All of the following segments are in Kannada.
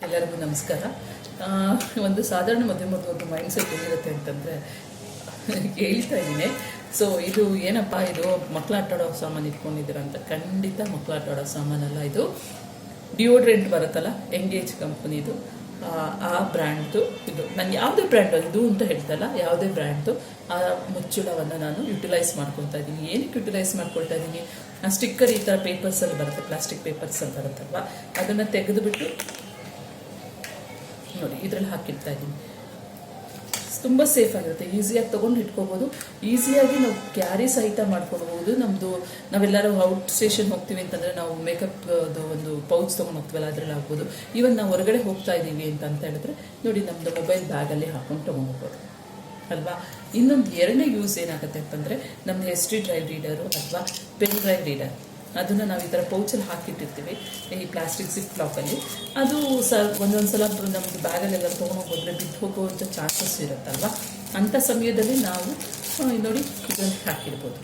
ಎಲ್ಲರಿಗೂ ನಮಸ್ಕಾರ. ಒಂದು ಸಾಧಾರಣ ಮಧ್ಯಮದ ಮೈಂಡ್ಸೆಟ್ ಏನಿರುತ್ತೆ ಅಂತಂದರೆ ಹೇಳ್ತಾ ಇದ್ದೀನಿ. ಸೊ ಇದು ಏನಪ್ಪ, ಇದು ಮಕ್ಕಳು ಆಟಾಡೋ ಸಾಮಾನು ಇಟ್ಕೊಂಡಿದ್ದೀರ ಅಂತ. ಖಂಡಿತ ಮಕ್ಕಳು ಆಟಾಡೋ ಸಾಮಾನಲ್ಲ ಇದು. ಡಿಯೋಡ್ರೆಂಟ್ ಬರುತ್ತಲ್ಲ, ಎಂಗೇಜ್ ಕಂಪ್ನಿದು, ಆ ಬ್ರ್ಯಾಂಡ್ದು ಇದು. ನಾನು ಯಾವುದೇ ಬ್ರ್ಯಾಂಡು ಇದು ಅಂತ ಹೇಳ್ತಲ್ಲ, ಯಾವುದೇ ಬ್ರ್ಯಾಂಡ್ದು ಆ ಮುಚ್ಚಳವನ್ನು ನಾನು ಯುಟಿಲೈಸ್ ಮಾಡ್ಕೊಳ್ತಾ ಇದ್ದೀನಿ. ಏನಕ್ಕೆ ಯುಟಿಲೈಸ್ ಮಾಡ್ಕೊಳ್ತಾ ಇದ್ದೀನಿ, ಆ ಸ್ಟಿಕ್ಕರ್ ಈ ಥರ ಪೇಪರ್ಸಲ್ಲಿ ಬರುತ್ತೆ, ಪ್ಲಾಸ್ಟಿಕ್ ಪೇಪರ್ಸಲ್ಲಿ ಬರುತ್ತಲ್ವ, ಅದನ್ನು ತೆಗೆದುಬಿಟ್ಟು ನೋಡಿ ಇದರಲ್ಲಿ ಹಾಕಿರ್ತಾ ಇದ್ದೀನಿ. ತುಂಬ ಸೇಫ್ ಆಗಿರುತ್ತೆ, ಈಸಿಯಾಗಿ ತೊಗೊಂಡು ಇಟ್ಕೋಬೋದು, ಈಸಿಯಾಗಿ ನಾವು ಕ್ಯಾರಿ ಸಹಿತ ಮಾಡ್ಕೊಳ್ಬೋದು. ನಾವೆಲ್ಲರೂ ಔಟ್ ಸ್ಟೇಷನ್ ಹೋಗ್ತೀವಿ ಅಂತಂದರೆ ನಾವು ಮೇಕಪ್ದು ಒಂದು ಪೌಚ್ ತೊಗೊಂಡು ಹೋಗ್ತೀವಲ್ಲ, ಅದರಲ್ಲಿ ಆಗ್ಬೋದು. ಈವನ್ ನಾವು ಹೊರಗಡೆ ಹೋಗ್ತಾ ಇದ್ದೀವಿ ಅಂತ ಹೇಳಿದ್ರೆ ನೋಡಿ, ನಮ್ಮದು ಮೊಬೈಲ್ ಬ್ಯಾಗಲ್ಲಿ ಹಾಕೊಂಡು ತೊಗೊಂಡೋಗ್ಬೋದು ಅಲ್ವಾ. ಇನ್ನೊಂದು ಎರಡನೇ ಯೂಸ್ ಏನಾಗುತ್ತೆ ಅಂತಂದರೆ, ನಮ್ಮದು ಹಿಸ್ಟ್ರಿ ಡ್ರೈವ್ ರೀಡರು ಅಥವಾ ಪೆನ್ ಡ್ರೈವ್ ರೀಡರ್, ಅದನ್ನು ನಾವು ಈ ಥರ ಪೌಚಲ್ಲಿ ಹಾಕಿಟ್ಟಿರ್ತೀವಿ, ಈ ಪ್ಲಾಸ್ಟಿಕ್ ಜಿಪ್ ಲಾಕಲ್ಲಿ. ಅದು ಒಂದೊಂದು ಸಲ ನಮ್ಮದು ಬ್ಯಾಗಲ್ಲೆಲ್ಲ ತೊಗೊಂಡೋಗೋದ್ರೆ ಬಿದ್ದು ಹೋಗುವಂಥ ಚಾನ್ಸಸ್ ಇರುತ್ತಲ್ವ. ಅಂಥ ಸಮಯದಲ್ಲಿ ನಾವು ನೋಡಿ ಇದನ್ನು ಹಾಕಿರ್ಬೋದು.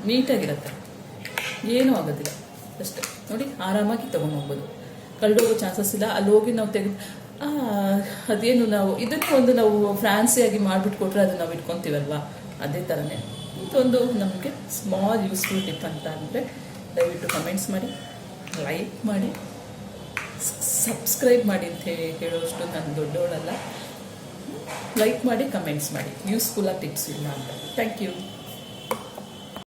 ನೀಟಾಗಿರುತ್ತೆ, ಏನೂ ಆಗೋದಿಲ್ಲ, ಅಷ್ಟೇ. ನೋಡಿ ಆರಾಮಾಗಿ ತೊಗೊಂಡೋಗ್ಬೋದು, ಕಳೆದೋಗೋ ಚಾನ್ಸಸ್ ಇಲ್ಲ. ಅಲ್ಲಿ ಹೋಗಿ ನಾವು ಅದೇನು ನಾವು ಇದನ್ನು ನಾವು ಫ್ಯಾನ್ಸಿಯಾಗಿ ಮಾಡಿಬಿಟ್ಟು ಕೊಟ್ಟರೆ ಅದು ನಾವು ಇಟ್ಕೊತೀವಲ್ವ, ಅದೇ ಥರನೇ ಇದೊಂದು ನಮಗೆ ಸ್ಮಾಲ್ ಯೂಸ್ಫುಲ್ ಟಿಪ್ ಅಂತ ಅಂದರೆ ದಯವಿಟ್ಟು ಕಮೆಂಟ್ಸ್ ಮಾಡಿ, ಲೈಕ್ ಮಾಡಿ, ಸಬ್ಸ್ಕ್ರೈಬ್ ಮಾಡಿ ಅಂತ ಹೇಳೋಷ್ಟು ನಾನು ದೊಡ್ಡವಳಲ್ಲ. ಲೈಕ್ ಮಾಡಿ, ಕಮೆಂಟ್ಸ್ ಮಾಡಿ, ಯೂಸ್ಫುಲ್ ಆಗಿ ಟಿಪ್ಸ್ ಇಲ್ಲ ಅಂತ. Thank you.